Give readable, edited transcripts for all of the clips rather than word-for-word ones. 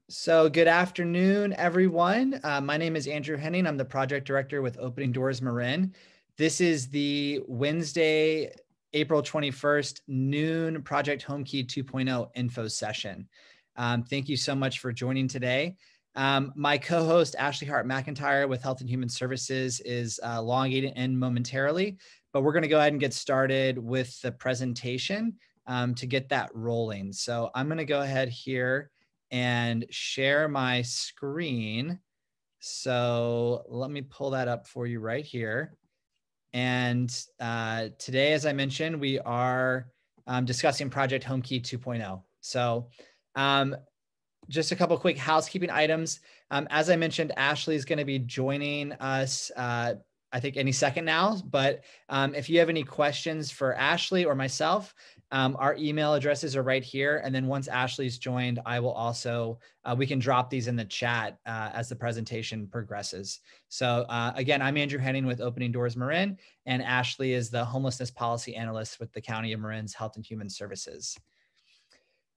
So good afternoon, everyone. My name is Andrew Henning. I'm the project director with Opening Doors Marin. This is the Wednesday, April 21st, noon Project Homekey 2.0 info session. Thank you so much for joining today. My co-host, Ashley Hart McIntyre with Health and Human Services is logging in momentarily, but we're gonna go ahead and get started with the presentation to get that rolling. So I'm gonna go ahead here and share my screen. So let me pull that up for you right here. And today, as I mentioned, we are discussing Project Homekey 2.0. So just a couple quick housekeeping items. As I mentioned, Ashley is going to be joining us I think any second now, but if you have any questions for Ashley or myself, our email addresses are right here. And then once Ashley's joined, I will also, we can drop these in the chat as the presentation progresses. So again, I'm Andrew Henning with Opening Doors Marin, and Ashley is the homelessness policy analyst with the County of Marin's Health and Human Services.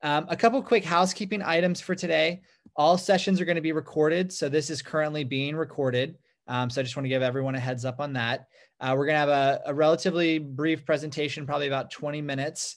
A couple quick housekeeping items for today. All sessions are going to be recorded. So this is currently being recorded. So I just want to give everyone a heads up on that. We're going to have a relatively brief presentation, probably about 20 minutes.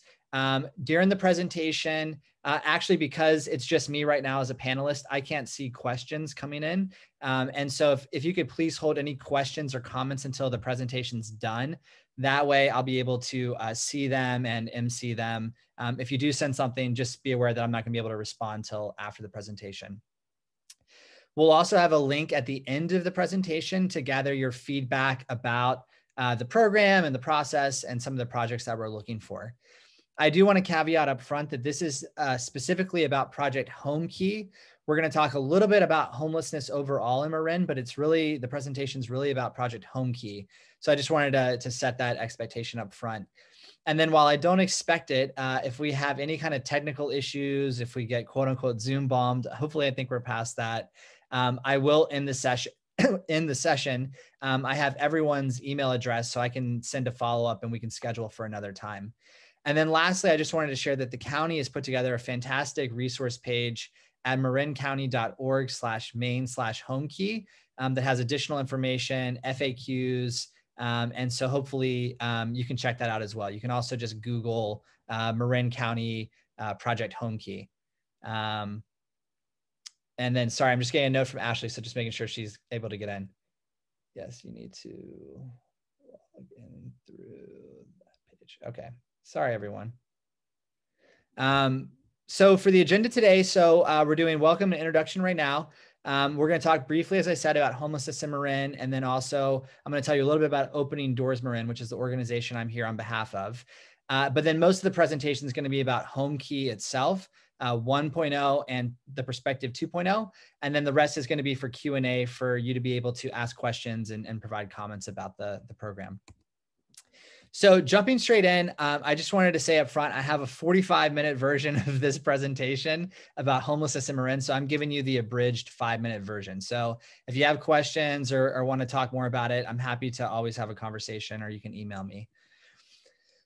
During the presentation, actually, because it's just me right now as a panelist, I can't see questions coming in. And so if you could please hold any questions or comments until the presentation's done. That way I'll be able to see them and MC them. If you do send something, just be aware that I'm not going to be able to respond until after the presentation. We'll also have a link at the end of the presentation to gather your feedback about the program and the process and some of the projects that we're looking for. I do want to caveat up front that this is specifically about Project Homekey. We're going to talk a little bit about homelessness overall in Marin, but it's really, the presentation is really about Project Homekey. So I just wanted to set that expectation up front. And then while I don't expect it, if we have any kind of technical issues, if we get quote unquote Zoom bombed, hopefully I think we're past that. I will end the session. I have everyone's email address so I can send a follow-up and we can schedule for another time. And then lastly, I just wanted to share that the county has put together a fantastic resource page at marincounty.org/main/homekey that has additional information, FAQs, and so hopefully you can check that out as well. You can also just Google Marin County Project Homekey. And then, sorry, I'm just getting a note from Ashley, so just making sure she's able to get in. Yes, you need to log in through that page. Okay, sorry, everyone. So for the agenda today, we're doing welcome and introduction right now. We're going to talk briefly, as I said, about homelessness in Marin, and then also I'm going to tell you a little bit about Opening Doors Marin, which is the organization I'm here on behalf of. But then most of the presentation is going to be about Homekey itself, 1.0 and the perspective 2.0. And then the rest is going to be for Q&A for you to be able to ask questions and provide comments about the program. So jumping straight in, I just wanted to say up front, I have a 45-minute version of this presentation about homelessness in Marin. So I'm giving you the abridged 5-minute version. So if you have questions or want to talk more about it, I'm happy to always have a conversation, or you can email me.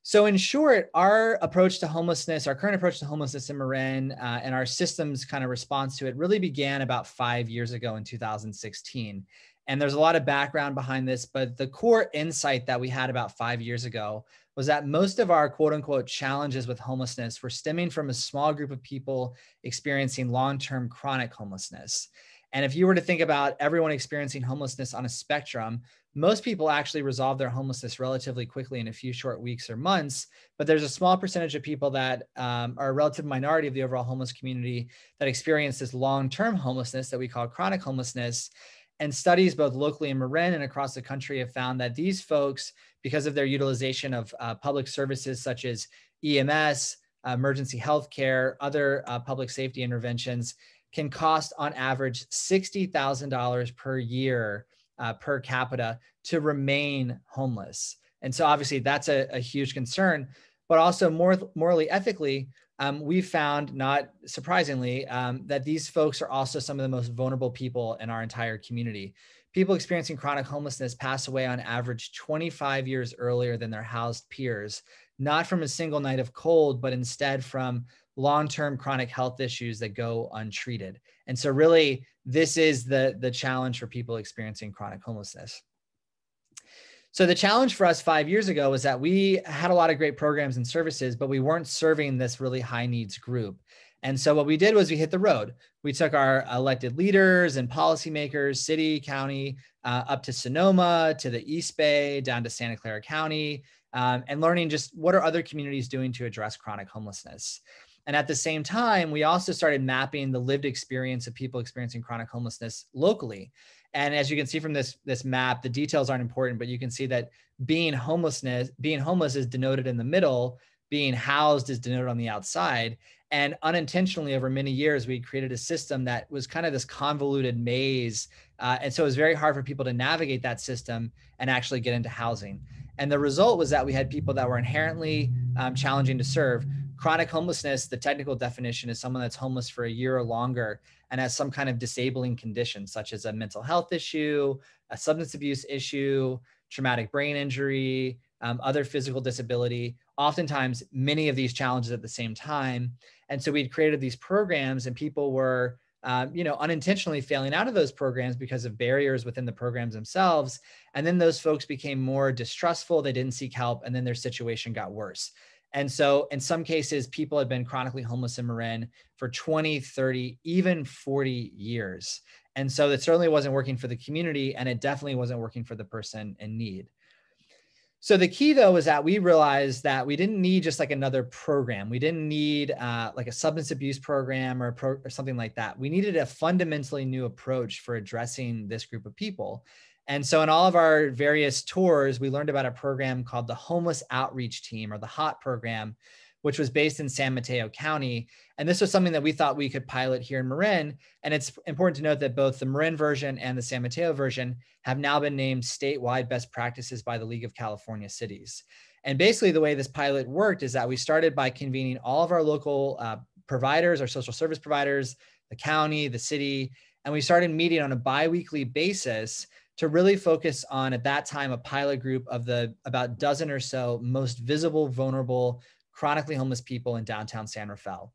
So in short, our approach to homelessness, our current approach to homelessness in Marin and our system's kind of response to it really began about 5 years ago in 2016. And there's a lot of background behind this, but the core insight that we had about 5 years ago was that most of our quote unquote challenges with homelessness were stemming from a small group of people experiencing long-term chronic homelessness. And if you were to think about everyone experiencing homelessness on a spectrum, most people actually resolve their homelessness relatively quickly in a few short weeks or months, but there's a small percentage of people that are a relative minority of the overall homeless community that experience this long-term homelessness that we call chronic homelessness. And studies both locally in Marin and across the country have found that these folks, because of their utilization of public services such as EMS, emergency health care, other public safety interventions, can cost on average $60,000 per year per capita to remain homeless. And so obviously that's a huge concern, but also morally, ethically, we've found, not surprisingly, that these folks are also some of the most vulnerable people in our entire community. People experiencing chronic homelessness pass away on average 25 years earlier than their housed peers, not from a single night of cold, but instead from long-term chronic health issues that go untreated. And so really, this is the challenge for people experiencing chronic homelessness. So the challenge for us 5 years ago was that we had a lot of great programs and services, but we weren't serving this really high needs group. And so what we did was we hit the road. We took our elected leaders and policymakers, city, county, up to Sonoma, to the East Bay, down to Santa Clara County, and learning just what are other communities doing to address chronic homelessness. And at the same time, we also started mapping the lived experience of people experiencing chronic homelessness locally. And as you can see from this map, the details aren't important, but you can see that being homeless is denoted in the middle, being housed is denoted on the outside. And unintentionally, over many years, we created a system that was kind of this convoluted maze. And so it was very hard for people to navigate that system and actually get into housing. And the result was that we had people that were inherently challenging to serve. Chronic homelessness, the technical definition, is someone that's homeless for a year or longer and has some kind of disabling condition, such as a mental health issue, a substance abuse issue, traumatic brain injury, other physical disability, oftentimes many of these challenges at the same time. And so we'd created these programs, and people were unintentionally failing out of those programs because of barriers within the programs themselves. And then those folks became more distrustful, they didn't seek help, and then their situation got worse. And so in some cases, people had been chronically homeless in Marin for 20, 30, even 40 years. And so it certainly wasn't working for the community, and it definitely wasn't working for the person in need. So the key, though, is that we realized that we didn't need just like another program. We didn't need like a substance abuse program or something like that. We needed a fundamentally new approach for addressing this group of people. And so in all of our various tours, we learned about a program called the Homeless Outreach Team, or the HOT program, which was based in San Mateo County. And this was something that we thought we could pilot here in Marin. And it's important to note that both the Marin version and the San Mateo version have now been named statewide best practices by the League of California Cities. And basically the way this pilot worked is that we started by convening all of our local providers, our social service providers, the county, the city, and we started meeting on a biweekly basis to really focus on, at that time, a pilot group of the about dozen or so most visible, vulnerable, chronically homeless people in downtown San Rafael.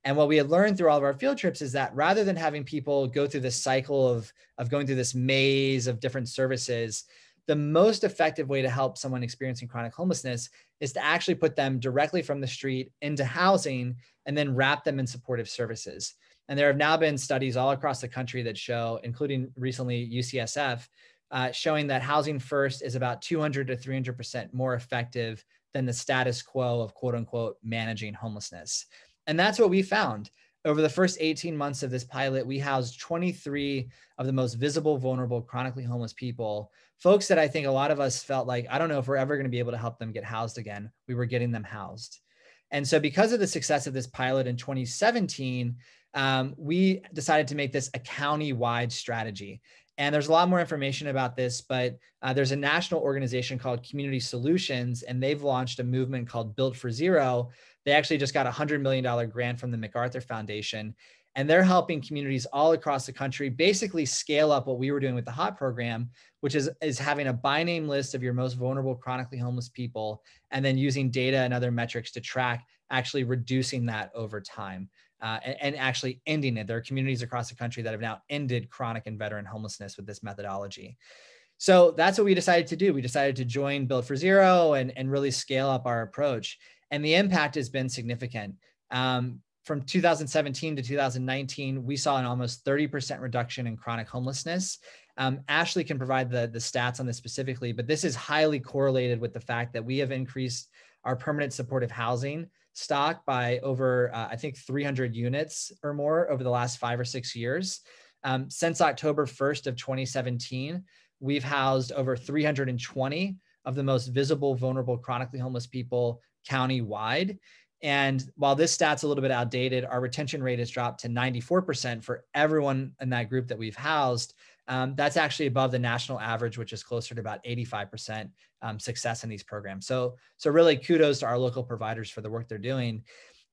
And what we had learned through all of our field trips is that rather than having people go through this cycle of going through this maze of different services, the most effective way to help someone experiencing chronic homelessness is to actually put them directly from the street into housing and then wrap them in supportive services. And there have now been studies all across the country that show, including recently UCSF, showing that housing first is about 200 to 300% more effective than the status quo of quote unquote managing homelessness. And that's what we found. Over the first 18 months of this pilot, we housed 23 of the most visible, vulnerable, chronically homeless people, folks that I think a lot of us felt like, I don't know if we're ever going to be able to help them get housed again. We were getting them housed. And so because of the success of this pilot in 2017, we decided to make this a county-wide strategy. And there's a lot more information about this, but there's a national organization called Community Solutions, and they've launched a movement called Built for Zero. They actually just got a $100 million grant from the MacArthur Foundation, and they're helping communities all across the country basically scale up what we were doing with the HOT program, which is having a by name list of your most vulnerable chronically homeless people, and then using data and other metrics to track actually reducing that over time. And actually ending it. There are communities across the country that have now ended chronic and veteran homelessness with this methodology. So that's what we decided to do. We decided to join Build for Zero and really scale up our approach. And the impact has been significant. From 2017 to 2019, we saw an almost 30% reduction in chronic homelessness. Ashley can provide the stats on this specifically, but this is highly correlated with the fact that we have increased our permanent supportive housing stock by over, I think, 300 units or more over the last 5 or 6 years. Since October 1st of 2017, we've housed over 320 of the most visible, vulnerable, chronically homeless people county-wide. And while this stat's a little bit outdated, our retention rate has dropped to 94% for everyone in that group that we've housed. That's actually above the national average, which is closer to about 85% success in these programs. So really kudos to our local providers for the work they're doing.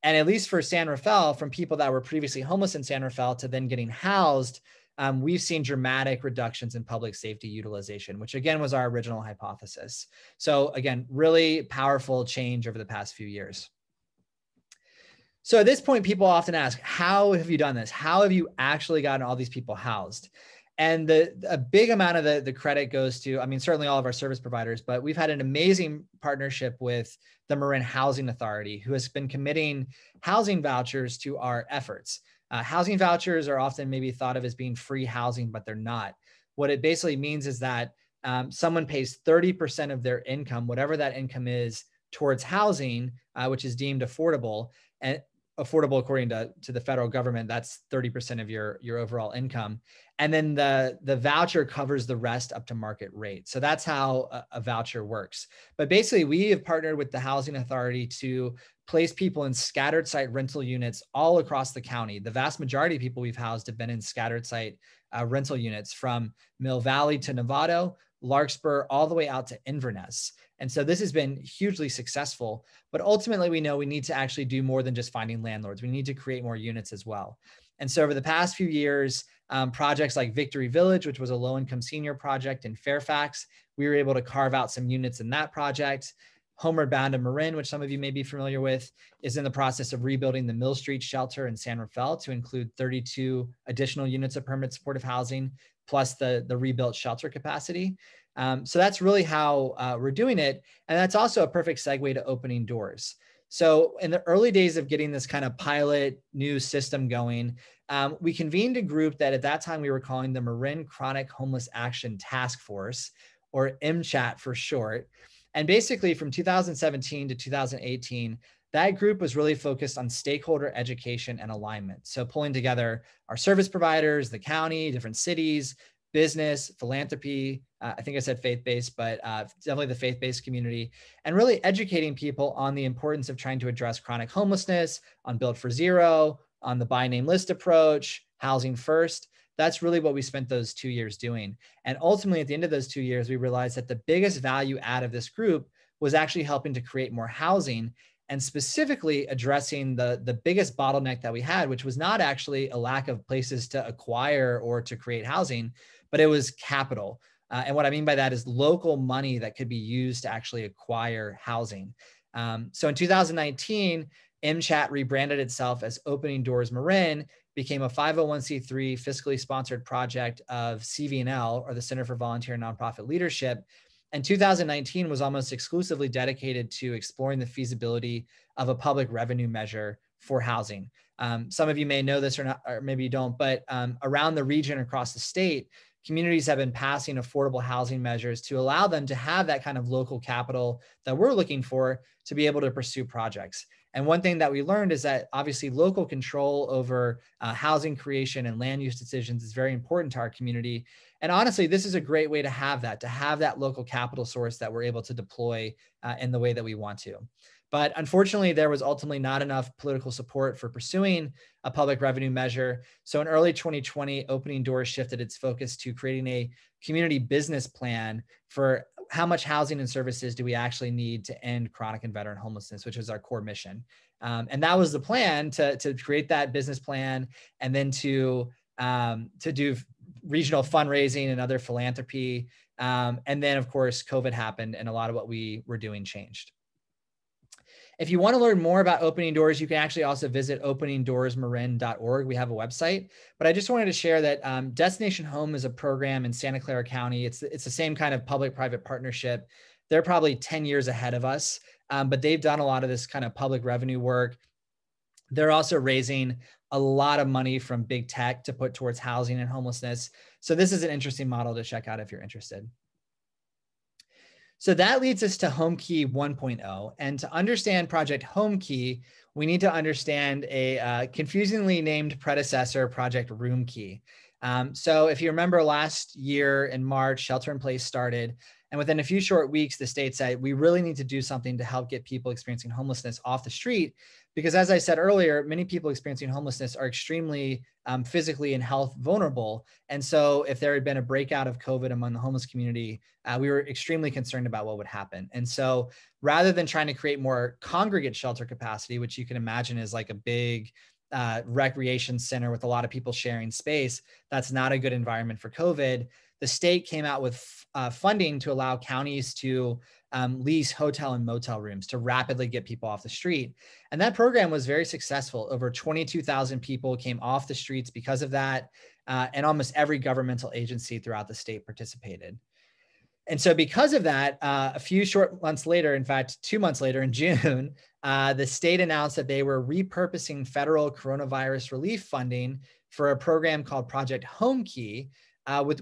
And at least for San Rafael, from people that were previously homeless in San Rafael to then getting housed, we've seen dramatic reductions in public safety utilization, which again was our original hypothesis. So again, really powerful change over the past few years. So at this point, people often ask, how have you done this? How have you actually gotten all these people housed? And a big amount of the credit goes to, I mean, certainly all of our service providers, but we've had an amazing partnership with the Marin Housing Authority, who has been committing housing vouchers to our efforts. Housing vouchers are often maybe thought of as being free housing, but they're not. What it basically means is that someone pays 30% of their income, whatever that income is, towards housing, which is deemed affordable. And affordable according to the federal government, that's 30% of your overall income. And then the voucher covers the rest up to market rate. So that's how a voucher works. But basically, we have partnered with the Housing Authority to place people in scattered site rental units all across the county. The vast majority of people we've housed have been in scattered site rental units from Mill Valley to Novato, Larkspur, all the way out to Inverness. And so this has been hugely successful, but ultimately we know we need to actually do more than just finding landlords. We need to create more units as well. And so over the past few years, projects like Victory Village, which was a low-income senior project in Fairfax, we were able to carve out some units in that project. Homeward Bound in Marin, which some of you may be familiar with, is in the process of rebuilding the Mill Street shelter in San Rafael to include 32 additional units of permanent supportive housing, plus the rebuilt shelter capacity. So that's really how we're doing it. And that's also a perfect segue to opening doors. So in the early days of getting this kind of pilot new system going, we convened a group that at that time we were calling the Marin Chronic Homeless Action Task Force, or MCHAT for short. And basically from 2017 to 2018, that group was really focused on stakeholder education and alignment. So pulling together our service providers, the county, different cities, business, philanthropy, I think I said faith-based, but definitely the faith-based community, and really educating people on the importance of trying to address chronic homelessness, on Built for Zero, on the by name list approach, housing first. That's really what we spent those 2 years doing. And ultimately, at the end of those 2 years, we realized that the biggest value add of this group was actually helping to create more housing, and specifically addressing the biggest bottleneck that we had, which was not actually a lack of places to acquire or to create housing, but it was capital. And what I mean by that is local money that could be used to actually acquire housing. So in 2019, MCHAT rebranded itself as Opening Doors Marin, became a 501c3 fiscally sponsored project of CVNL, or the Center for Volunteer Nonprofit Leadership. And 2019 was almost exclusively dedicated to exploring the feasibility of a public revenue measure for housing. Some of you may know this or not, or maybe you don't, but around the region across the state, communities have been passing affordable housing measures to allow them to have that kind of local capital that we're looking for to be able to pursue projects. And one thing that we learned is that obviously local control over housing creation and land use decisions is very important to our community. And honestly, this is a great way to have that local capital source that we're able to deploy in the way that we want to. But unfortunately, there was ultimately not enough political support for pursuing a public revenue measure. So in early 2020, Opening Doors shifted its focus to creating a community business plan for how much housing and services do we actually need to end chronic and veteran homelessness, which is our core mission. And that was the plan, to create that business plan, and then to do regional fundraising and other philanthropy. And then, of course, COVID happened and a lot of what we were doing changed. If you want to learn more about Opening Doors, you can actually also visit openingdoorsmarin.org. We have a website, but I just wanted to share that Destination Home is a program in Santa Clara County. It's the same kind of public-private partnership. They're probably 10 years ahead of us, but they've done a lot of this kind of public revenue work. They're also raising a lot of money from big tech to put towards housing and homelessness. So this is an interesting model to check out if you're interested. So that leads us to Homekey 1.0. And to understand Project Homekey, we need to understand a confusingly named predecessor, Project Roomkey. So if you remember last year in March, shelter in place started. And within a few short weeks, the state said, we really need to do something to help get people experiencing homelessness off the street. Because as I said earlier, many people experiencing homelessness are extremely physically and health vulnerable. And so if there had been a breakout of COVID among the homeless community, we were extremely concerned about what would happen. And so rather than trying to create more congregate shelter capacity, which you can imagine is like a big recreation center with a lot of people sharing space, that's not a good environment for COVID. the state came out with funding to allow counties to lease hotel and motel rooms to rapidly get people off the street. And that program was very successful. Over 22,000 people came off the streets because of that. And almost every governmental agency throughout the state participated. And so because of that, a few short months later, in fact, 2 months later in June, the state announced that they were repurposing federal coronavirus relief funding for a program called Project Homekey,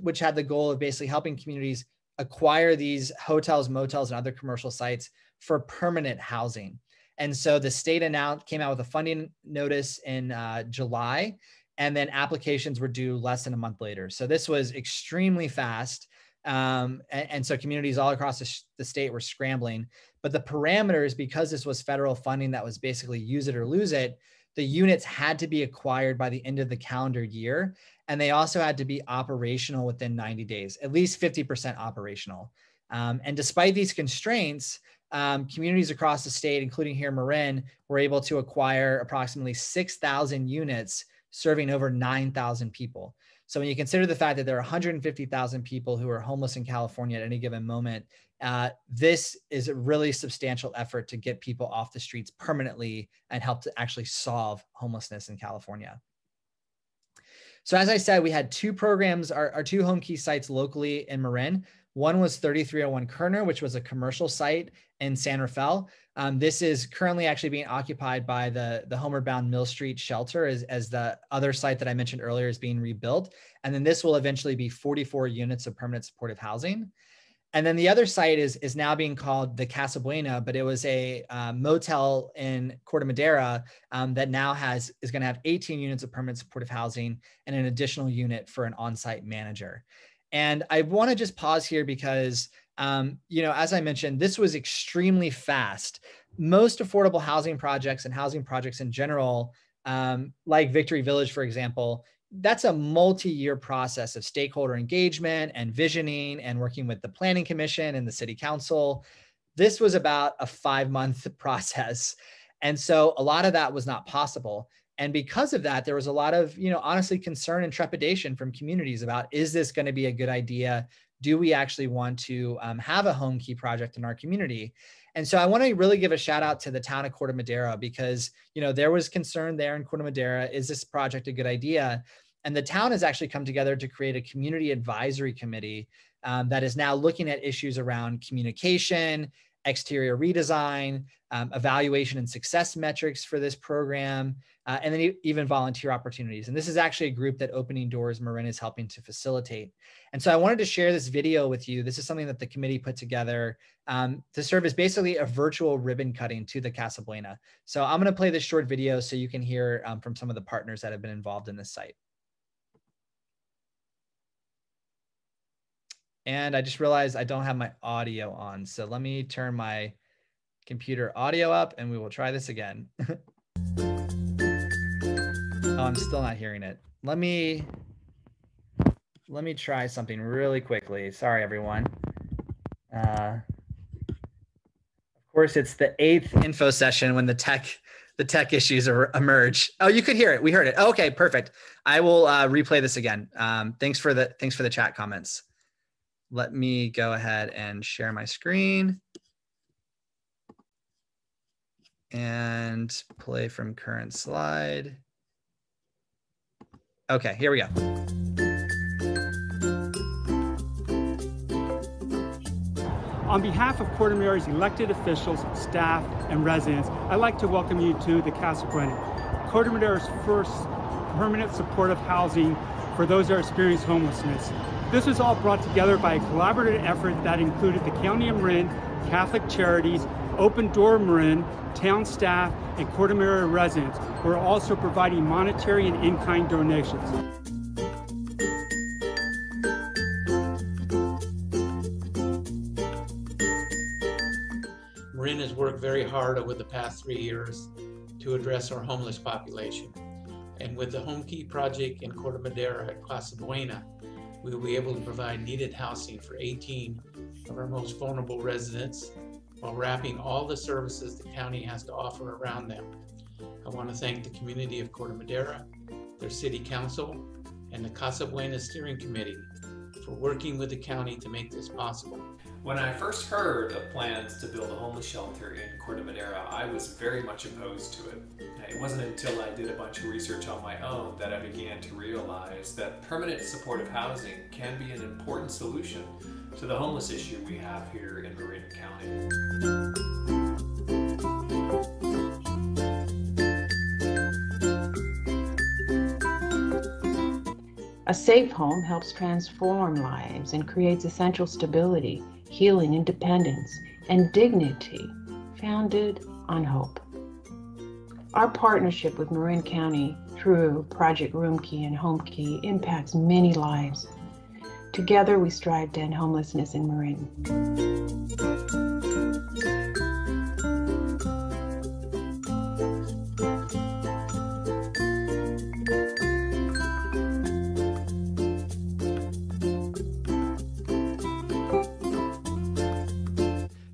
which had the goal of basically helping communities acquire these hotels, motels, and other commercial sites for permanent housing. And so the state came out with a funding notice in July, and then applications were due less than a month later. So this was extremely fast. And so communities all across the state were scrambling. But the parameters, because this was federal funding that was basically use it or lose it, the units had to be acquired by the end of the calendar year. And they also had to be operational within 90 days, at least 50% operational. And despite these constraints, communities across the state, including here in Marin, were able to acquire approximately 6,000 units serving over 9,000 people. So when you consider the fact that there are 150,000 people who are homeless in California at any given moment, this is a really substantial effort to get people off the streets permanently and help to actually solve homelessness in California. So as I said, we had two programs, our two Homekey sites locally in Marin. One was 3301 Kerner, which was a commercial site in San Rafael. This is currently actually being occupied by the Homeward Bound Mill Street shelter as the other site that I mentioned earlier is being rebuilt. And then this will eventually be 44 units of permanent supportive housing. And then the other site is now being called the Casa Buena, but it was a motel in Corte, Madera that now is going to have 18 units of permanent supportive housing and an additional unit for an on-site manager. And I want to just pause here because, as I mentioned, this was extremely fast. Most affordable housing projects and housing projects in general, like Victory Village, for example, that's a multi-year process of stakeholder engagement and visioning and working with the Planning Commission and the City Council. This was about a 5-month process. And so a lot of that was not possible. And because of that, there was a lot of, honestly, concern and trepidation from communities about, is this going to be a good idea? Do we actually want to have a Homekey project in our community? And so I want to really give a shout out to the town of Corte Madera because, there was concern there in Corte Madera. Is this project a good idea? And the town has actually come together to create a community advisory committee that is now looking at issues around communication, exterior redesign, evaluation and success metrics for this program, and then even volunteer opportunities. And this is actually a group that Opening Doors Marin is helping to facilitate. And so I wanted to share this video with you. This is something that the committee put together to serve as basically a virtual ribbon cutting to the Casa Buena. So I'm going to play this short video so you can hear from some of the partners that have been involved in this site. And I just realized I don't have my audio on. So let me turn my computer audio up and we will try this again. Oh, I'm still not hearing it. Let me try something really quickly. Sorry, everyone. Of course, it's the 8th info session when the tech issues emerge. Oh, you could hear it. We heard it. Oh, okay, perfect. I will replay this again. Thanks for the chat comments. Let me go ahead and share my screen and play from current slide. Okay, here we go. On behalf of Corte Madera's elected officials, staff, and residents, I'd like to welcome you to the Casa Buena, Corte Madera's first permanent supportive housing for those that experience homelessness. This was all brought together by a collaborative effort that included the County of Marin, Catholic Charities, Open Door Marin, town staff, and Corte Madera residents, who are also providing monetary and in-kind donations. Marin has worked very hard over the past 3 years to address our homeless population. And with the Homekey project in Corte Madera at Casa Buena, we will be able to provide needed housing for 18 of our most vulnerable residents while wrapping all the services the county has to offer around them. I want to thank the community of Corte Madera, their city council, and the Casa Buena Steering Committee for working with the county to make this possible. When I first heard of plans to build a homeless shelter in Corte Madera, I was very much opposed to it. It wasn't until I did a bunch of research on my own that I began to realize that permanent supportive housing can be an important solution to the homeless issue we have here in Marin County. A safe home helps transform lives and creates essential stability, healing, independence, and dignity founded on hope. Our partnership with Marin County through Project Homekey and Homekey impacts many lives. Together, we strive to end homelessness in Marin.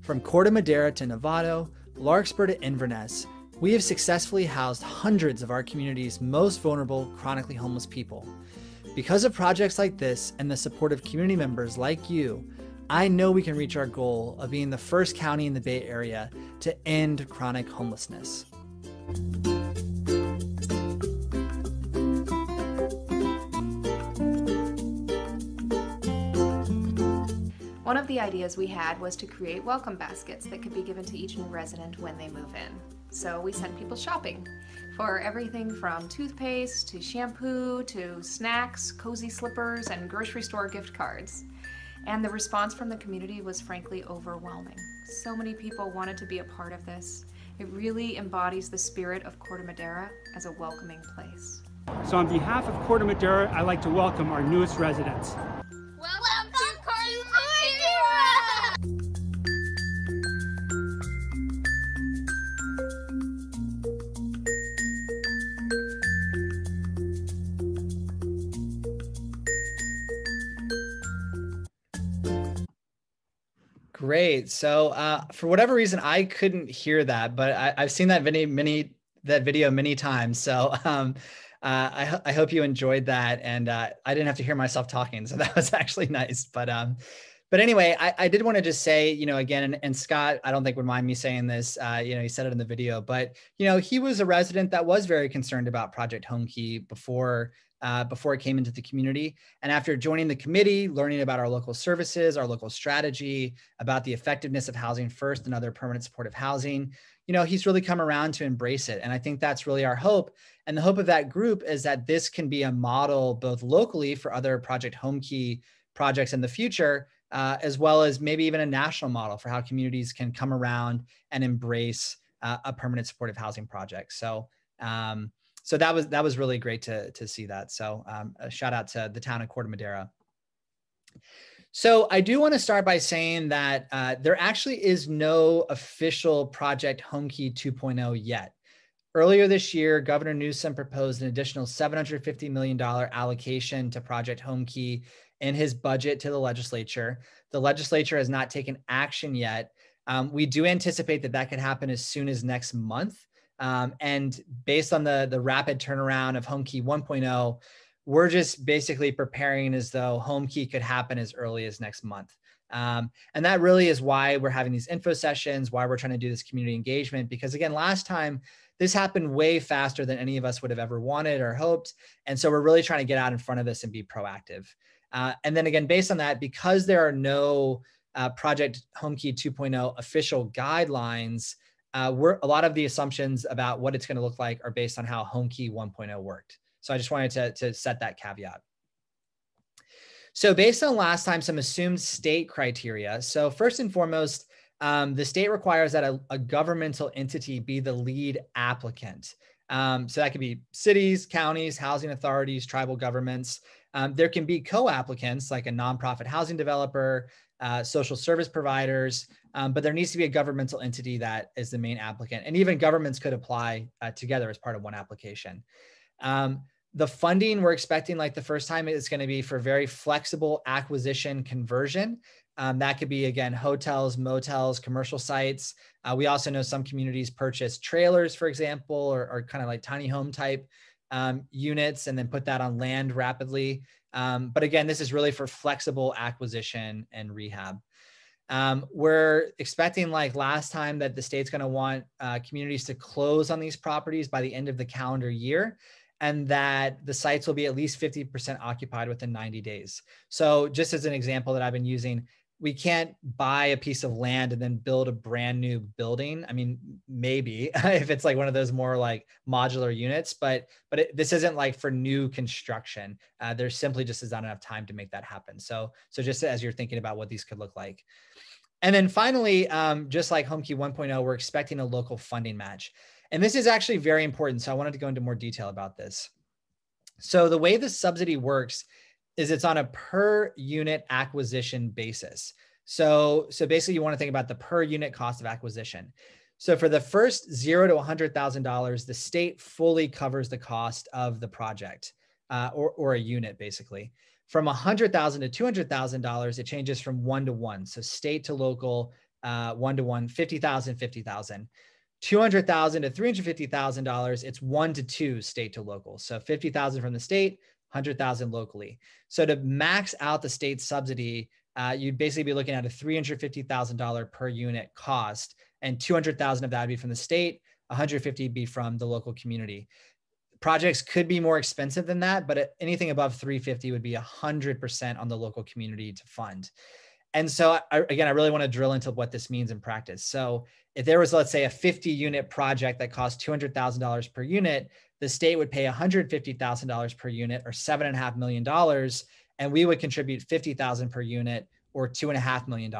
From Corte Madera to Novato, Larkspur to Inverness, we have successfully housed hundreds of our community's most vulnerable chronically homeless people. Because of projects like this and the support of community members like you, I know we can reach our goal of being the first county in the Bay Area to end chronic homelessness. One of the ideas we had was to create welcome baskets that could be given to each new resident when they move in. So we sent people shopping for everything from toothpaste to shampoo to snacks, cozy slippers, and grocery store gift cards. And the response from the community was frankly overwhelming. So many people wanted to be a part of this. It really embodies the spirit of Corte Madera as a welcoming place. So on behalf of Corte Madera, I'd like to welcome our newest residents. Welcome to Corte Madera! Great. So for whatever reason, I couldn't hear that, but I've seen that video many times. So I hope you enjoyed that, and I didn't have to hear myself talking, so that was actually nice. But anyway, I did want to just say, again, and Scott, I don't think would mind me saying this. He said it in the video, but he was a resident that was very concerned about Project Homekey before it came into the community. And after joining the committee, learning about our local services, our local strategy, about the effectiveness of Housing First and other permanent supportive housing, he's really come around to embrace it. And I think that's really our hope. And the hope of that group is that this can be a model both locally for other Project Homekey projects in the future, as well as maybe even a national model for how communities can come around and embrace a permanent supportive housing project. So that was really great to see that. So a shout out to the town of Corte Madera. So I do want to start by saying that there actually is no official Project Homekey 2.0 yet. Earlier this year, Governor Newsom proposed an additional $750 million allocation to Project Homekey in his budget to the legislature. The legislature has not taken action yet. We do anticipate that could happen as soon as next month. And based on the rapid turnaround of Homekey 1.0, we're just basically preparing as though Homekey could happen as early as next month. And that really is why we're having these info sessions, why we're trying to do this community engagement, because again, last time this happened way faster than any of us would have ever wanted or hoped. And so we're really trying to get out in front of this and be proactive. And then again, based on that, because there are no Project Homekey 2.0 official guidelines, a lot of the assumptions about what it's going to look like are based on how Homekey 1.0 worked. So I just wanted to set that caveat. So based on last time, some assumed state criteria. So first and foremost, the state requires that a governmental entity be the lead applicant. So that could be cities, counties, housing authorities, tribal governments. There can be co-applicants like a nonprofit housing developer, social service providers, but there needs to be a governmental entity that is the main applicant. And even governments could apply together as part of one application. The funding we're expecting, like the first time, is going to be for very flexible acquisition conversion. That could be, again, hotels, motels, commercial sites. We also know some communities purchase trailers, for example, or kind of like tiny home type units and then put that on land rapidly. But again, this is really for flexible acquisition and rehab. We're expecting, like last time, that the state's going to want communities to close on these properties by the end of the calendar year, and that the sites will be at least 50% occupied within 90 days. So just as an example that I've been using, we can't buy a piece of land and then build a brand new building. I mean, maybe if it's like one of those more like modular units, but this isn't like for new construction. There simply just is not enough time to make that happen. So just as you're thinking about what these could look like. And then finally, just like Homekey 1.0, we're expecting a local funding match. And this is actually very important. So I wanted to go into more detail about this. So the way the subsidy works is it's on a per unit acquisition basis. So basically you want to think about the per unit cost of acquisition. So for the first $0 to $100,000, the state fully covers the cost of the project or a unit basically. From $100,000 to $200,000, it changes from 1 to 1. So state to local, 1 to 1, $50,000, $50,000. $200,000 to $350,000, it's 1 to 2 state to local. So $50,000 from the state, $100,000 locally. So to max out the state subsidy, you'd basically be looking at a $350,000 per unit cost, and $200,000 of that would be from the state, $150,000 would be from the local community. Projects could be more expensive than that, but anything above $350,000 would be 100% on the local community to fund. And so I really want to drill into what this means in practice. So if there was, let's say, a 50 unit project that cost $200,000 per unit, the state would pay $150,000 per unit, or $7.5 million. And we would contribute $50,000 per unit, or $2.5 million.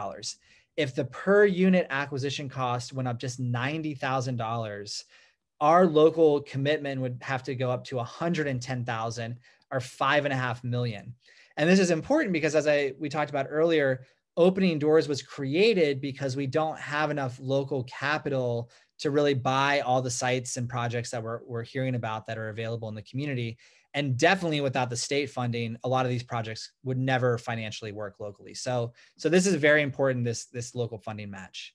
If the per unit acquisition cost went up just $90,000, our local commitment would have to go up to $110,000, or $5.5 million. And this is important because, as we talked about earlier, Opening Doors was created because we don't have enough local capital to really buy all the sites and projects that we're hearing about that are available in the community. And definitely without the state funding, a lot of these projects would never financially work locally. So this is very important, this local funding match.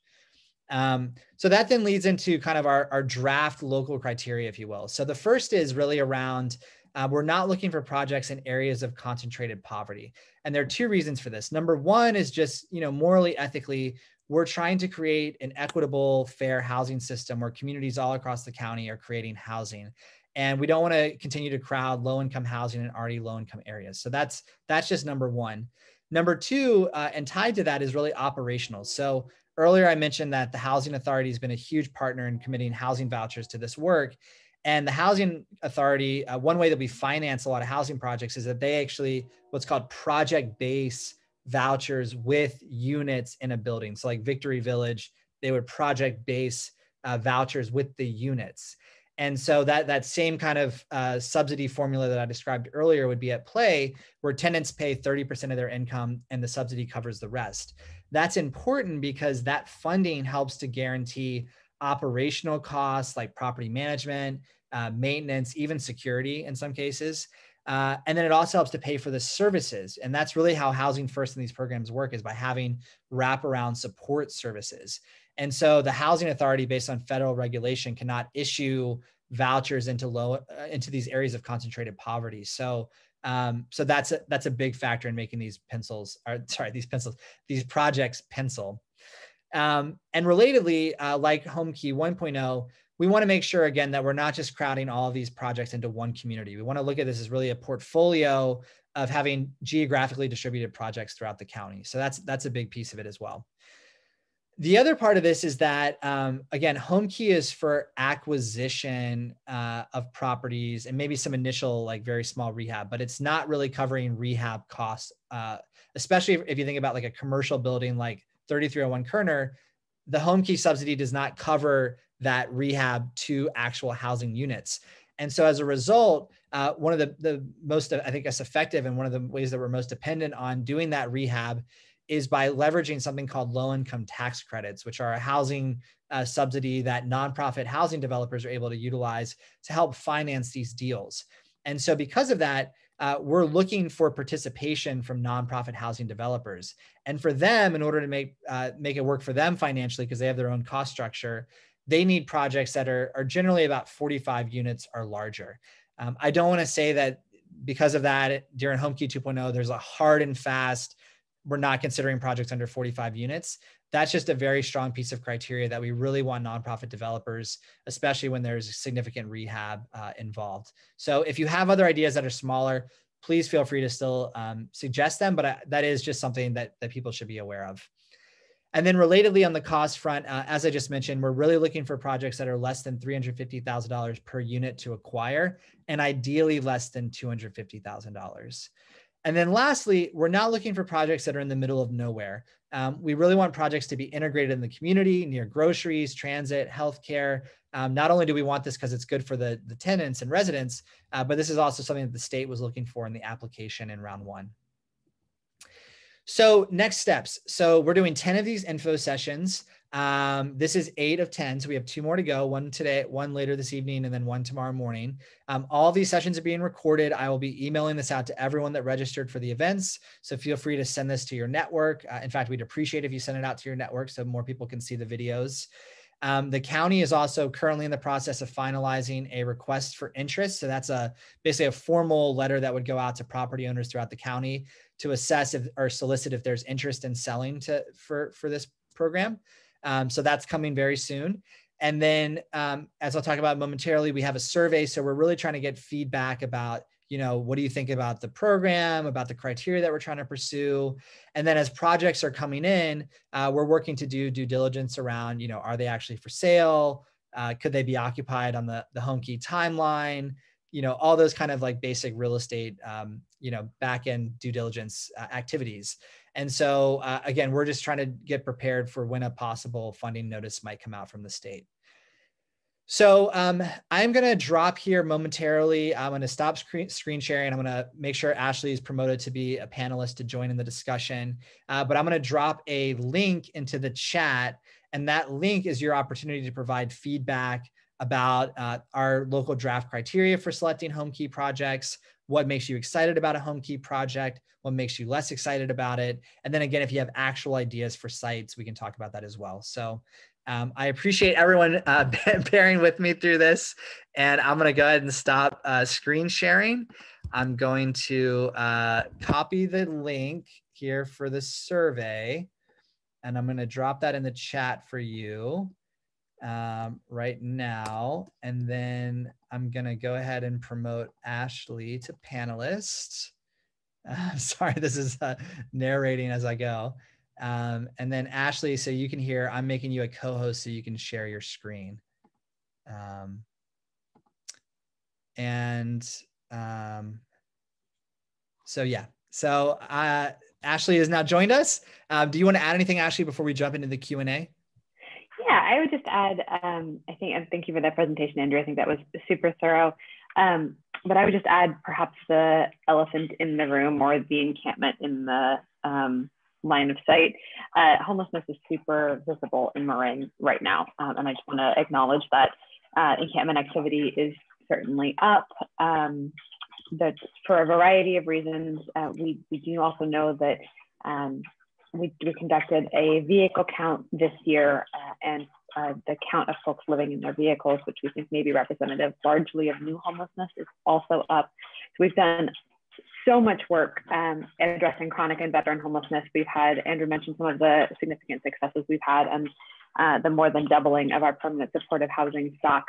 So that then leads into kind of our draft local criteria, if you will. So the first is really around, we're not looking for projects in areas of concentrated poverty. And there are two reasons for this. Number one is just, morally, ethically, we're trying to create an equitable, fair housing system where communities all across the county are creating housing. And we don't want to continue to crowd low-income housing in already low-income areas. So that's just number one. Number two, and tied to that, is really operational. So earlier I mentioned that the Housing Authority has been a huge partner in committing housing vouchers to this work. And the Housing Authority, one way that we finance a lot of housing projects is that they actually, what's called project-based vouchers with units in a building. So like Victory Village, they would project-based vouchers with the units. And so that same kind of subsidy formula that I described earlier would be at play, where tenants pay 30% of their income and the subsidy covers the rest. That's important because that funding helps to guarantee operational costs like property management, maintenance, even security in some cases. And then it also helps to pay for the services. And that's really how Housing First in these programs work, is by having wraparound support services. And so the Housing Authority, based on federal regulation, cannot issue vouchers into these areas of concentrated poverty. So that's a big factor in making these projects pencil. And relatedly, like Homekey 1.0, we want to make sure, again, that we're not just crowding all of these projects into one community. We want to look at this as really a portfolio of having geographically distributed projects throughout the county. So that's a big piece of it as well. The other part of this is that, again, Homekey is for acquisition of properties and maybe some initial, like very small rehab, but it's not really covering rehab costs, especially if you think about like a commercial building like 3301 Kerner. The Homekey subsidy does not cover that rehab to actual housing units. And so as a result, one of the most, I think, effective, and one of the ways that we're most dependent on doing that rehab is by leveraging something called low-income tax credits, which are a housing subsidy that nonprofit housing developers are able to utilize to help finance these deals. And so because of that, we're looking for participation from nonprofit housing developers. And for them, in order to make it work for them financially, because they have their own cost structure, they need projects that are generally about 45 units or larger. I don't want to say that because of that, during Homekey 2.0, there's a hard and fast, we're not considering projects under 45 units. That's just a very strong piece of criteria that we really want nonprofit developers, especially when there's significant rehab involved. So if you have other ideas that are smaller, please feel free to still suggest them, but that is just something that people should be aware of. And then relatedly on the cost front, as I just mentioned, we're really looking for projects that are less than $350,000 per unit to acquire, and ideally less than $250,000. And then lastly, we're not looking for projects that are in the middle of nowhere. We really want projects to be integrated in the community, near groceries, transit, healthcare. Not only do we want this because it's good for the tenants and residents, but this is also something that the state was looking for in the application in round one. So next steps. So we're doing 10 of these info sessions. This is 8 of 10. So we have 2 more to go, one today, one later this evening, and then one tomorrow morning. All these sessions are being recorded. I will be emailing this out to everyone that registered for the events. So feel free to send this to your network. In fact, we'd appreciate if you send it out to your network so more people can see the videos. The county is also currently in the process of finalizing a request for interest. So that's basically a formal letter that would go out to property owners throughout the county to assess or solicit if there's interest in selling for this program. So that's coming very soon. And then as I'll talk about momentarily, we have a survey. So we're really trying to get feedback about, what do you think about the program, about the criteria that we're trying to pursue? And then as projects are coming in, we're working to do due diligence around, are they actually for sale? Could they be occupied on the Homekey timeline? All those kind of like basic real estate, back-end due diligence activities. And so again, we're just trying to get prepared for when a possible funding notice might come out from the state. So I'm going to drop here momentarily. I'm going to stop screen sharing. I'm going to make sure Ashley is promoted to be a panelist to join in the discussion. But I'm going to drop a link into the chat. And that link is your opportunity to provide feedback about our local draft criteria for selecting Homekey projects, what makes you excited about a Homekey project, what makes you less excited about it. And then again, if you have actual ideas for sites, we can talk about that as well. So I appreciate everyone bearing with me through this, and I'm going to go ahead and stop screen sharing. I'm going to copy the link here for the survey, and I'm going to drop that in the chat for you right now. And then I'm going to go ahead and promote Ashley to panelist. Sorry, this is narrating as I go. And then Ashley, so you can hear, I'm making you a co-host so you can share your screen. So yeah, so Ashley has now joined us. Do you want to add anything, Ashley, before we jump into the Q&A? Yeah, I would just add, thank you for that presentation, Andrew. I think that was super thorough. But I would just add perhaps the elephant in the room or the encampment in the line of sight. Homelessness is super visible in Marin right now. And I just want to acknowledge that encampment activity is certainly up. That's for a variety of reasons. We do also know that we conducted a vehicle count this year, and the count of folks living in their vehicles, which we think may be representative largely of new homelessness, is also up. So we've done so much work addressing chronic and veteran homelessness. We've had, Andrew mentioned some of the significant successes we've had, and the more than doubling of our permanent supportive housing stock.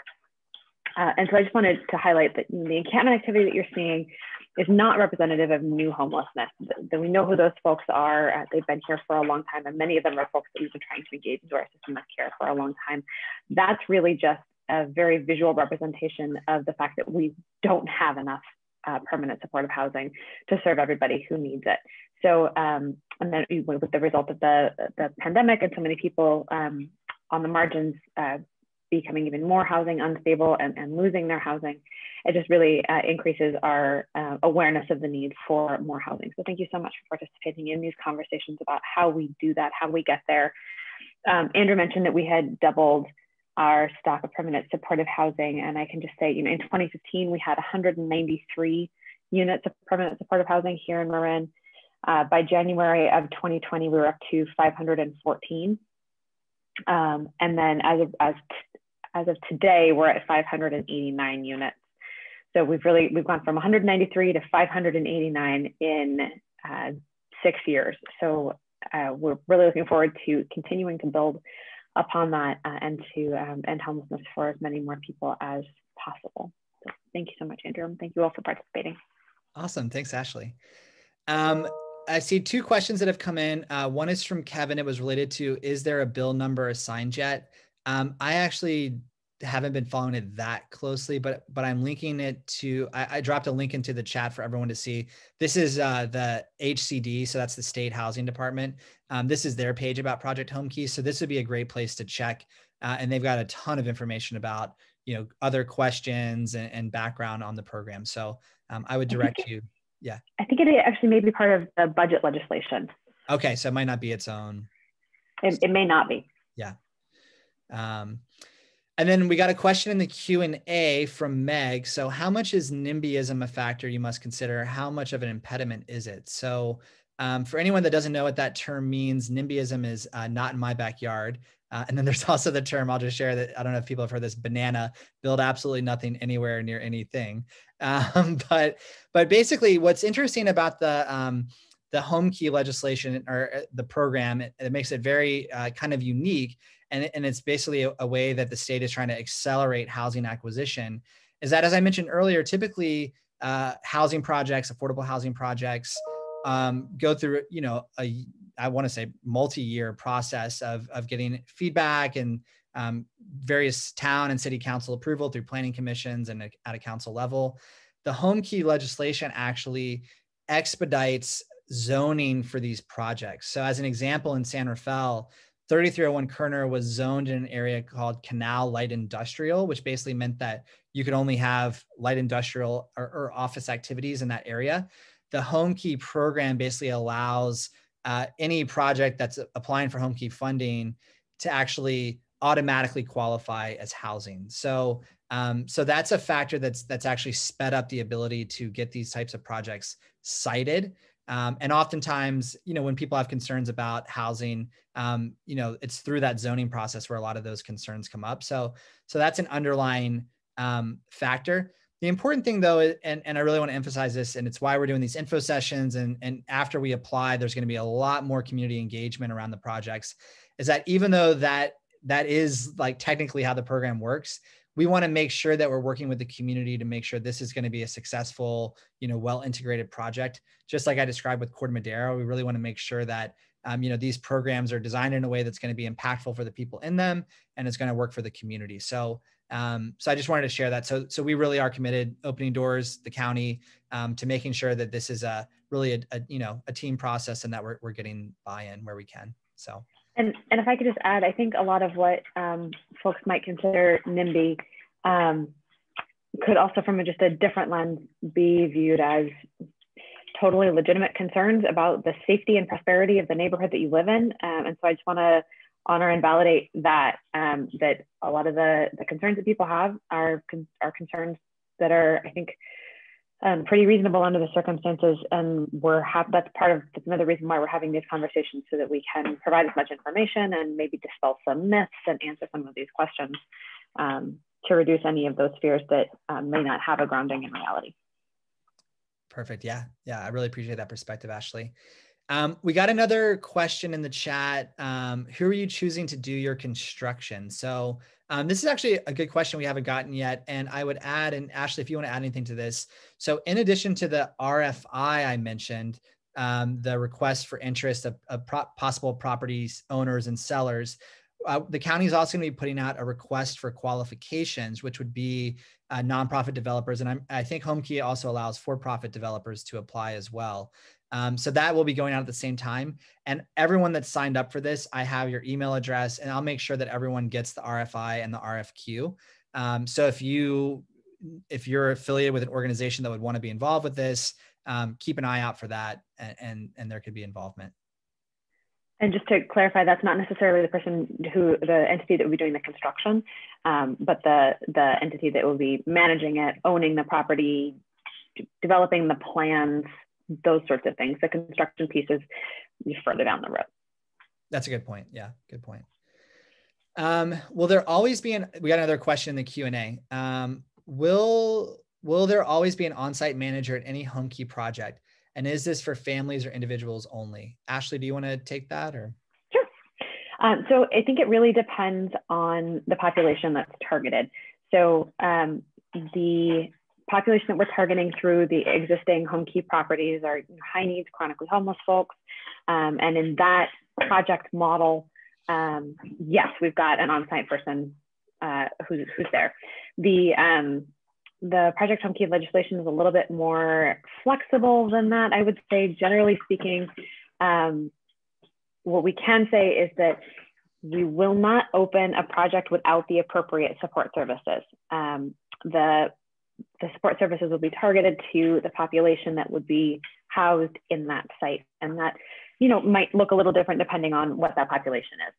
And so I just wanted to highlight that the encampment activity that you're seeing is not representative of new homelessness. That we know who those folks are. They've been here for a long time, and many of them are folks that we've been trying to engage into our system of care for a long time. That's really just a very visual representation of the fact that we don't have enough permanent supportive housing to serve everybody who needs it. So, and then with the result of the pandemic and so many people on the margins becoming even more housing unstable and losing their housing, it just really increases our awareness of the need for more housing. So thank you so much for participating in these conversations about how we do that, how we get there. Andrew mentioned that we had doubled our stock of permanent supportive housing. And I can just say, in 2015, we had 193 units of permanent supportive housing here in Marin. By January of 2020, we were up to 514. And then as of today, we're at 589 units. So we've gone from 193 to 589 in 6 years. So we're really looking forward to continuing to build upon that and to end homelessness for as many more people as possible. So thank you so much, Andrew. And thank you all for participating. Awesome. Thanks, Ashley. I see 2 questions that have come in. One is from Kevin. It was related to, is there a bill number assigned yet? I actually haven't been following it that closely, but I'm linking it to, I dropped a link into the chat for everyone to see. This is the HCD, so that's the State Housing Department. This is their page about Project Homekey. So this would be a great place to check. And they've got a ton of information about, other questions and background on the program. So I would direct you. Yeah. I think it actually may be part of the budget legislation. Okay. So it might not be its own. It may not be. Yeah. And then we got a question in the Q&A from Meg. So how much is NIMBYism a factor you must consider? How much of an impediment is it? So for anyone that doesn't know what that term means, NIMBYism is not in my backyard. And then there's also the term, I'll just share that, I don't know if people have heard this, banana, build absolutely nothing anywhere near anything. But basically what's interesting about the Homekey legislation or the program, it makes it very kind of unique. And it's basically a way that the state is trying to accelerate housing acquisition, is that, as I mentioned earlier, typically housing projects, affordable housing projects go through, I want to say multi-year process of getting feedback and various town and city council approval through planning commissions and at a council level. The Homekey legislation actually expedites zoning for these projects. So as an example, in San Rafael, 3301 Kerner was zoned in an area called Canal Light Industrial, which basically meant that you could only have light industrial or office activities in that area. The Homekey program basically allows any project that's applying for Homekey funding to actually automatically qualify as housing. So that's a factor that's actually sped up the ability to get these types of projects cited. And oftentimes, when people have concerns about housing, it's through that zoning process where a lot of those concerns come up. So that's an underlying factor. The important thing though, and I really want to emphasize this, and it's why we're doing these info sessions, and after we apply, there's going to be a lot more community engagement around the projects, is that even though that is like technically how the program works, we want to make sure that we're working with the community to make sure this is going to be a successful, well-integrated project. Just like I described with Corte Madera, we really want to make sure that, these programs are designed in a way that's going to be impactful for the people in them, and it's going to work for the community. So I just wanted to share that. So we really are committed, Opening Doors, the county, to making sure that this is really a team process, and that we're getting buy-in where we can. So. And if I could just add, I think a lot of what folks might consider NIMBY could also, from just a different lens, be viewed as totally legitimate concerns about the safety and prosperity of the neighborhood that you live in. And so I just want to honor and validate that, that a lot of the concerns that people have are concerns that are, I think, pretty reasonable under the circumstances, and that's another reason why we're having these conversations, so that we can provide as much information and maybe dispel some myths and answer some of these questions to reduce any of those fears that may not have a grounding in reality. Perfect. Yeah. I really appreciate that perspective, Ashley. We got another question in the chat. Who are you choosing to do your construction? So this is actually a good question we haven't gotten yet. And I would add, and Ashley, if you want to add anything to this. So in addition to the RFI I mentioned, the request for interest of possible properties owners and sellers, the county is also going to be putting out a request for qualifications, which would be nonprofit developers. And I think Homekey also allows for-profit developers to apply as well. So that will be going out at the same time. And everyone that's signed up for this, I have your email address, and I'll make sure that everyone gets the RFI and the RFQ. So if you're affiliated with an organization that would want to be involved with this, keep an eye out for that, and there could be involvement. And just to clarify, that's not necessarily the entity that will be doing the construction, but the entity that will be managing it, owning the property, developing the plans, those sorts of things. The construction piece is further down the road. That's a good point. Yeah, good point. Will there always be we got another question in the Q&A. Will will there always be an on-site manager at any Homekey project? And is this for families or individuals only? Ashley, do you want to take that or? Sure. So I think it really depends on the population that's targeted. So the population that we're targeting through the existing Homekey properties are high needs, chronically homeless folks. And in that project model, yes, we've got an on-site person who's there. The Project Homekey legislation is a little bit more flexible than that. I would say, generally speaking, what we can say is that we will not open a project without the appropriate support services. The support services will be targeted to the population that would be housed in that site. And that, might look a little different depending on what that population is.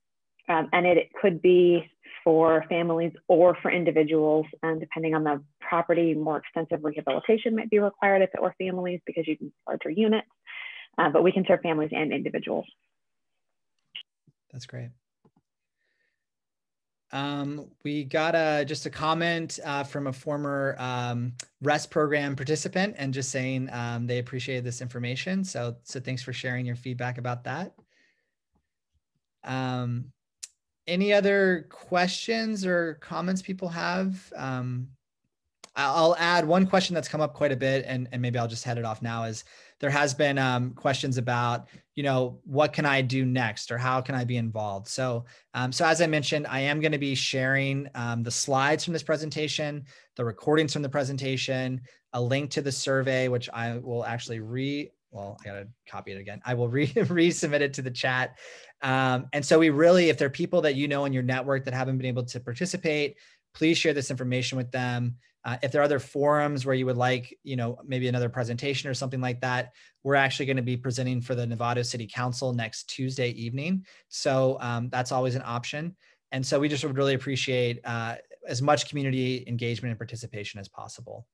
And it could be for families or for individuals, and depending on the property, more extensive rehabilitation might be required if it were families because you can larger units, but we can serve families and individuals. That's great. We got just a comment from a former REST program participant, and just saying they appreciated this information. So thanks for sharing your feedback about that. Any other questions or comments people have? I'll add one question that's come up quite a bit, and maybe I'll just head it off now, is there has been questions about, what can I do next, or how can I be involved? So as I mentioned, I am going to be sharing the slides from this presentation, the recordings from the presentation, a link to the survey, which I will actually I gotta copy it again. I will resubmit it to the chat. And so if there are people that in your network that haven't been able to participate, please share this information with them. If there are other forums where you would like, maybe another presentation or something like that, we're actually going to be presenting for the Nevada City Council next Tuesday evening. So that's always an option. And so we just would really appreciate as much community engagement and participation as possible.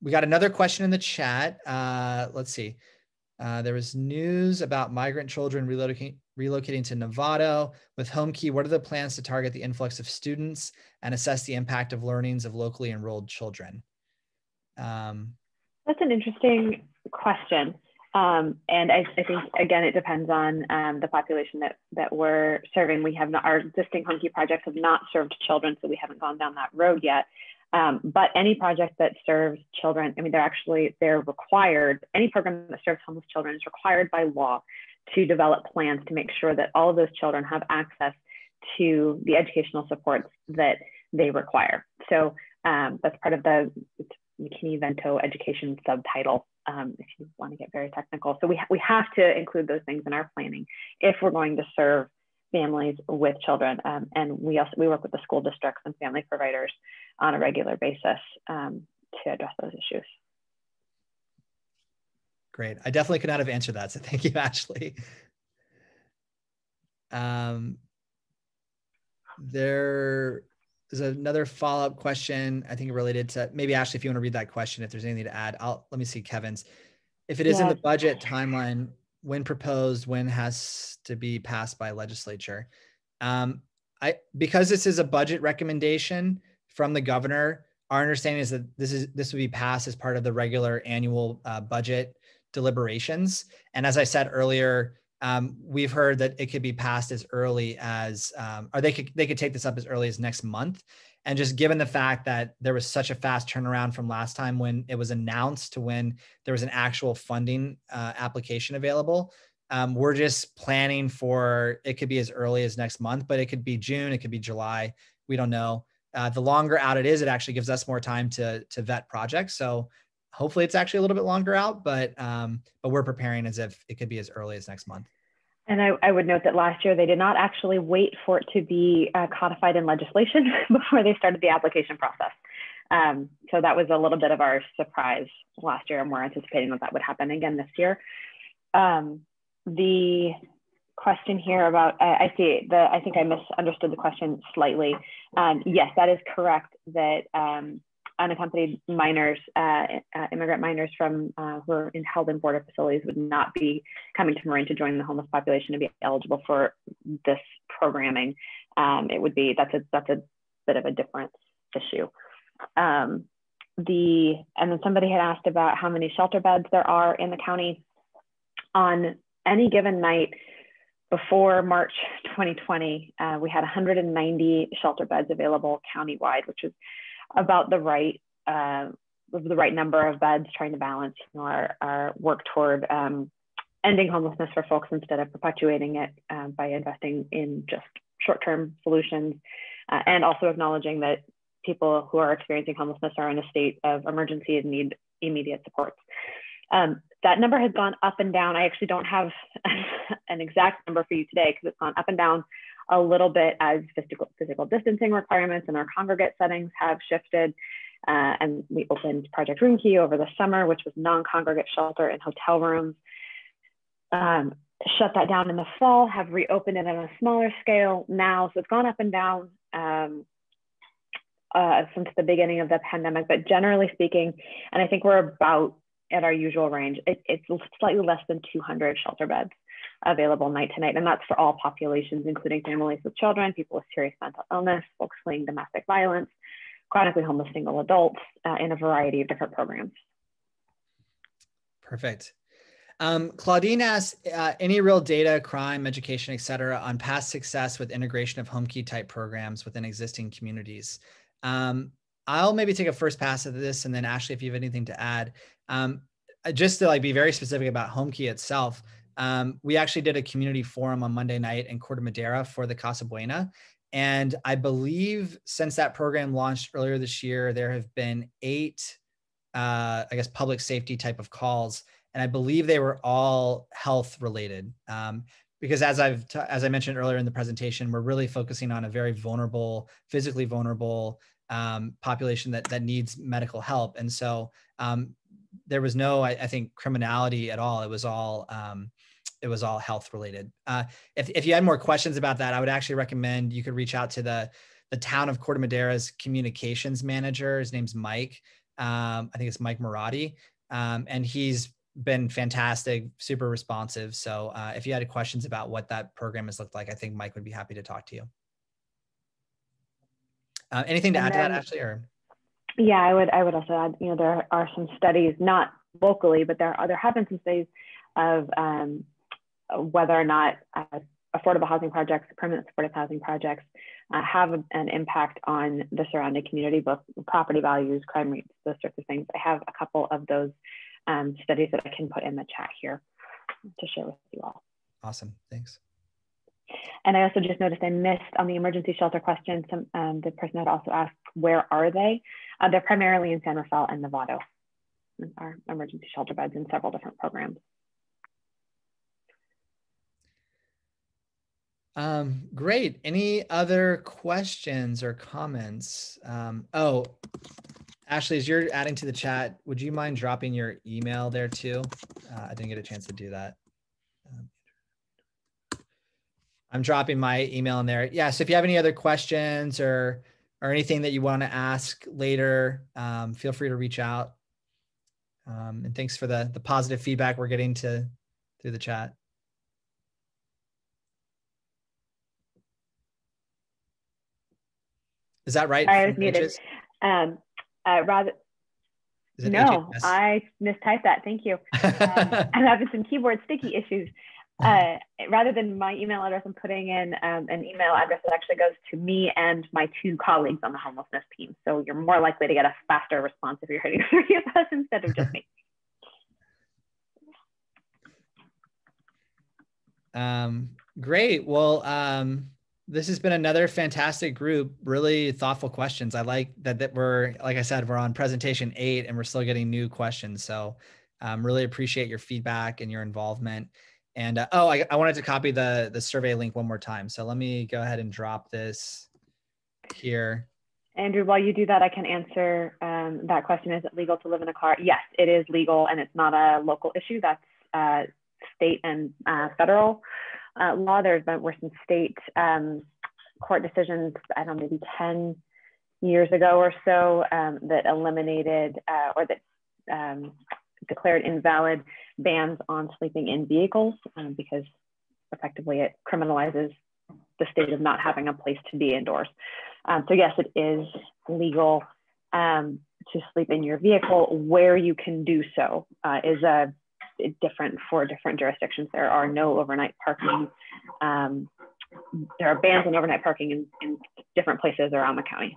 We got another question in the chat. Let's see. There was news about migrant children relocating to Nevada. With Homekey, what are the plans to target the influx of students and assess the impact of learnings of locally enrolled children? That's an interesting question. And I think, again, it depends on the population that we're serving. Our existing Homekey projects have not served children, so we haven't gone down that road yet. But any project that serves children, they're required, any program that serves homeless children is required by law to develop plans to make sure that all of those children have access to the educational supports that they require. So that's part of the McKinney-Vento education subtitle, if you want to get very technical. So we have to include those things in our planning if we're going to serve families with children. And we work with the school districts and family providers on a regular basis to address those issues. Great. I definitely could not have answered that. So thank you, Ashley. There is another follow-up question, I think related to, maybe Ashley, if you want to read that question, if there's anything to add, let me see Kevin's. If it is in the budget timeline, when proposed, when has to be passed by legislature? Because this is a budget recommendation from the governor, our understanding is that this would be passed as part of the regular annual budget deliberations. And as I said earlier, we've heard that it could be passed as early as, or they could take this up as early as next month. And just given the fact that there was such a fast turnaround from last time when it was announced to when there was an actual funding application available, we're just planning for, it could be as early as next month, but it could be June, it could be July. We don't know. The longer out it is, it actually gives us more time to vet projects. So hopefully it's actually a little bit longer out, but we're preparing as if it could be as early as next month. And I would note that last year they did not actually wait for it to be codified in legislation before they started the application process. So that was a little bit of our surprise last year, and we're anticipating that would happen again this year. The question here about, I think I misunderstood the question slightly. Yes, that is correct that unaccompanied minors, immigrant minors from who are held in border facilities would not be coming to Marin to join the homeless population to be eligible for this programming. It would be, that's a bit of a difference issue. And then somebody had asked about how many shelter beds there are in the county. On any given night before March 2020, we had 190 shelter beds available countywide, which is about the right number of beds, trying to balance our work toward ending homelessness for folks instead of perpetuating it by investing in just short-term solutions, and also acknowledging that people who are experiencing homelessness are in a state of emergency and need immediate supports. That number has gone up and down. I actually don't have an exact number for you today because it's gone up and down a little bit as physical distancing requirements in our congregate settings have shifted. And we opened Project Homekey over the summer, which was non-congregate shelter in hotel rooms. Shut that down in the fall, have reopened it on a smaller scale now. So it's gone up and down since the beginning of the pandemic, but generally speaking, and I think we're about at our usual range, it's slightly less than 200 shelter beds available night to night. And that's for all populations, including families with children, people with serious mental illness, folks fleeing domestic violence, chronically homeless single adults, in a variety of different programs. Perfect. Claudine asked, any real data, crime, education, et cetera, on past success with integration of Homekey type programs within existing communities? I'll maybe take a first pass at this, and then Ashley, if you have anything to add. Just to be very specific about Homekey itself, we actually did a community forum on Monday night in Corte Madera for the Casa Buena. And I believe since that program launched earlier this year, there have been 8, public safety type of calls. And I believe they were all health related. Because as I mentioned earlier in the presentation, we're really focusing on a very vulnerable, physically vulnerable population that needs medical help. And so there was no, I think, criminality at all. It was all health related. If you had more questions about that, I would actually recommend you could reach out to the town of Corte Madera's communications manager. His name's Mike. I think it's Mike Marati. And he's been fantastic, super responsive. So if you had questions about what that program has looked like, I think Mike would be happy to talk to you. Anything to add to that, Ashley? Or? Yeah, I would also add, there are some studies, not locally, but there have been some studies of whether or not affordable housing projects, permanent supportive housing projects have an impact on the surrounding community, both property values, crime rates, those sorts of things. I have a couple of those studies that I can put in the chat here to share with you all. Awesome, thanks. And I also just noticed I missed on the emergency shelter question. The person had also asked, where are they? They're primarily in San Rafael and Novato, our emergency shelter beds in several different programs. Great. Any other questions or comments? Oh, Ashley, as you're adding to the chat, would you mind dropping your email there too? I didn't get a chance to do that. I'm dropping my email in there. Yeah, so if you have any other questions or anything that you want to ask later, feel free to reach out. And thanks for the positive feedback we're getting through the chat. Is that right? I was muted. No, I mistyped that. Thank you. I'm having some keyboard sticky issues. Rather than my email address, I'm putting in an email address that actually goes to me and my 2 colleagues on the homelessness team. So you're more likely to get a faster response if you're hitting 3 of us instead of just me. Great. Well, this has been another fantastic group, really thoughtful questions. I like that we're, like I said, we're on presentation 8 and we're still getting new questions. So really appreciate your feedback and your involvement. And I wanted to copy the survey link one more time. So let me go ahead and drop this here. Andrew, while you do that, I can answer that question. Is it legal to live in a car? Yes, it is legal, and it's not a local issue. That's state and federal law. Were some state court decisions, I don't know, maybe 10 years ago or so, that eliminated or that declared invalid bans on sleeping in vehicles because effectively it criminalizes the state of not having a place to be indoors. So yes, it is legal to sleep in your vehicle. Where you can do so is different for different jurisdictions. There are no overnight parking. There are bans on overnight parking in different places around the county.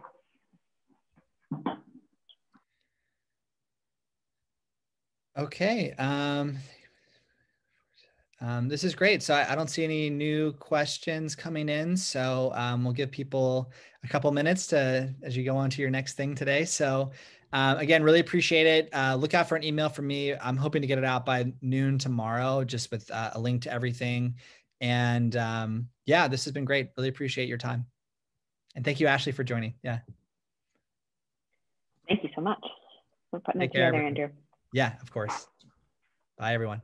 Okay. This is great. So I don't see any new questions coming in. So we'll give people a couple minutes as you go on to your next thing today. So again, really appreciate it. Look out for an email from me. I'm hoping to get it out by noon tomorrow, just with a link to everything. And yeah, this has been great. Really appreciate your time. And thank you, Ashley, for joining. Yeah. Thank you so much for putting it Take care, together, everyone. Andrew. Yeah, of course. Bye, everyone.